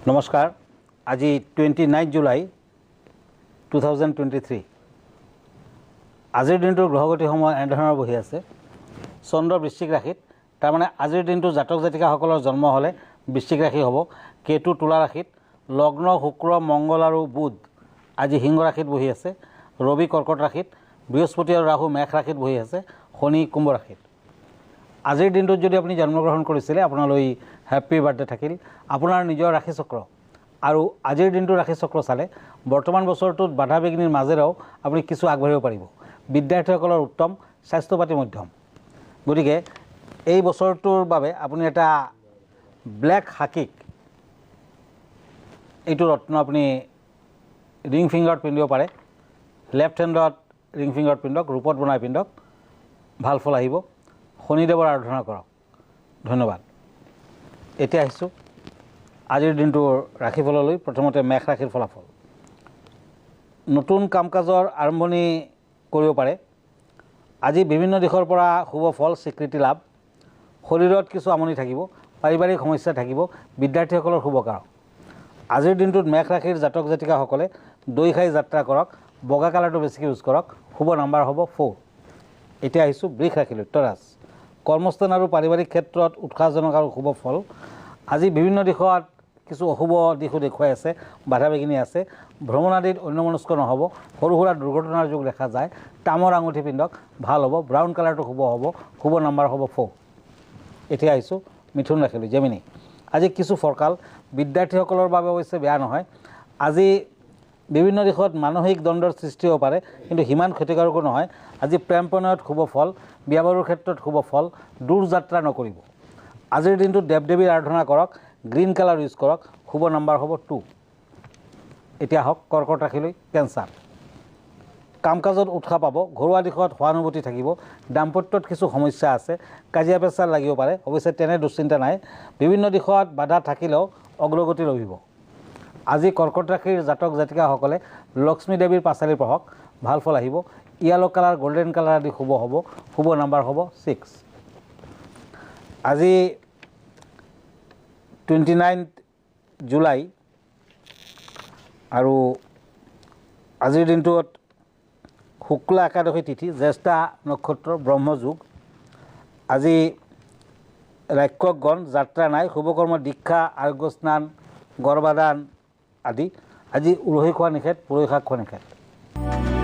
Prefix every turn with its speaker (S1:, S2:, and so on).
S1: নমস্কাৰ আজি 29 জুলাই 2023 আজিৰ দিনটোৰ গ্ৰহগতি সময় এনেধৰণৰ বহি আছে চন্দ্ৰ বৃশ্চিক ৰাশিত তাৰ মানে আজিৰ দিনটো জাতক জাতিকাসকলৰ জন্ম হ'লে বৃশ্চিক ৰাশি হ'ব কেতু তুলা ৰাশিত লগ্ন শুক্ৰ মংগল আৰু বুধ আজি সিংহ ৰাশিত বহি আছে ৰবি কৰ্কট ৰাশিত বৃহস্পতি আৰু ৰাহু মেষ ৰাশিত বহি আছে শনি কুম্ভ ৰাশিত আজিৰ দিনটোত যদি আপুনি জন্মগ্ৰহণ কৰিছিলে আপোনালৈ হেপী বাৰ্থডে থাকিল আপোনাৰ নিজৰ ৰাশি চক্ৰ আৰু আজিৰ দিনটোৰ ৰাশি চক্ৰ চালে বৰ্তমান বছৰটোত বাধা বিঘ্নিৰ মাজেৰেও আপুনি কিছু আগবাঢ়িব পাৰিব বিদ্যাৰ্থীসকলৰ উত্তম স্বাস্থ্য পাতি মধ্যম গতিকে এই বছৰটোৰ বাবে আপুনি এটা ব্লেক হাকিক এইটো ৰত্ন আপুনি ৰিং ফিংগাৰত পিন্ধিব পাৰে লেফ্ট হেণ্ডত ৰিং ফিংগাৰত পিন্ধক ৰূপত বনাই পিন্ধক ভাল ফল আহিব শনিদেৱৰ আৰাধনা কৰক ধন্যবাদ এতিয়া আহিছোঁ আজিৰ দিনটোৰ ৰাশিফললৈ প্ৰথমতে মেষ ৰাশিৰ ফলাফল নতুন কাম কাজৰ আৰম্ভণি কৰিব পাৰে আজি বিভিন্ন দিশৰ পৰা শুভ ফল স্বীকৃতি লাভ শৰীৰত কিছু আমনি থাকিব পাৰিবাৰিক সমস্যা থাকিব বিদ্যাৰ্থীসকলৰ শুভকাৰক আজিৰ দিনটোত মেষ ৰাশিৰ জাতক জাতিকাসকলে দৈ খাই যাত্ৰা কৰক বগা কালাৰটো বেছিকৈ ইউজ কৰক শুভ নাম্বাৰ হ'ব 4 এতিয়া আহিছোঁ বৃষ ৰাশিলৈ তৰাছ কৰ্মস্থান আৰু পাৰিবাৰিক ক্ষেত্ৰত উৎসাহজনক আৰু শুভ ফল আজি বিভিন্ন দিশত কিছু অশুভ দিশো দেখুৱাই আছে বাধা বিঘিনি আছে ভ্ৰমণ আদিত অন্যমনস্ক নহ'ব সৰু সুৰা দুৰ্ঘটনাৰ যোগ দেখা যায় তামৰ আঙুঠি পিন্ধক ভাল হ'ব ব্ৰাউন কালাৰটো শুভ হ'ব শুভ নাম্বাৰ হ'ব 4 এতিয়া আহিছোঁ মিথুন ৰাশিলৈ জেমিনি আজি কিছু ফৰকাল বিদ্যাৰ্থীসকলৰ বাবে অৱশ্যে বেয়া নহয় আজি বিভিন্ন দিশত মানসিক দ্বন্দ্বৰ সৃষ্টি হ'ব পাৰে কিন্তু সিমান ক্ষতিকাৰকো নহয় আজি প্ৰেম প্ৰণয়ত শুভ ফল বিয়া বাৰুৰ ক্ষেত্ৰত শুভ ফল দূৰ যাত্ৰা নকৰিব আজিৰ দিনটোত দেৱ দেৱীৰ আৰাধনা কৰক গ্ৰীণ কালাৰ ইউজ কৰক শুভ নাম্বাৰ হ'ব 2 এতিয়া হওক কৰ্কট ৰাশিলৈ কেঞ্চাৰ কাম কাজত উৎসাহ পাব ঘৰুৱা দিশত সহানুভূতি থাকিব দাম্পত্যত কিছু সমস্যা আছে কাজিয়া পেচাল লাগিব পাৰে অৱশ্যে তেনে দুশ্চিন্তা নাই বিভিন্ন দিশত বাধা থাকিলেও অগ্ৰগতি লভিব আজি কৰ্কট ৰাশিৰ জাতক জাতিকাসকলে লক্ষ্মী দেৱীৰ পাঁচালি পঢ়ক ভাল ফল আহিব য়েলো কালাৰ গোল্ডেন কালাৰ আদি শুভ হ'ব শুভ নাম্বাৰ হ'ব 6 আজি 29 জুলাই আৰু আজিৰ দিনটোত শুক্লা একাদশী তিথি জ্যেষ্ঠা নক্ষত্ৰ ব্ৰহ্মযোগ আজি ৰাক্ষকগণ যাত্ৰা নাই শুভকৰ্ম দীক্ষা আৰোগ্য স্নান গৰ্ভাধান আদি আজি উৰহি খোৱা নিষেধ পুৰৈ শাক খোৱা নিষেধ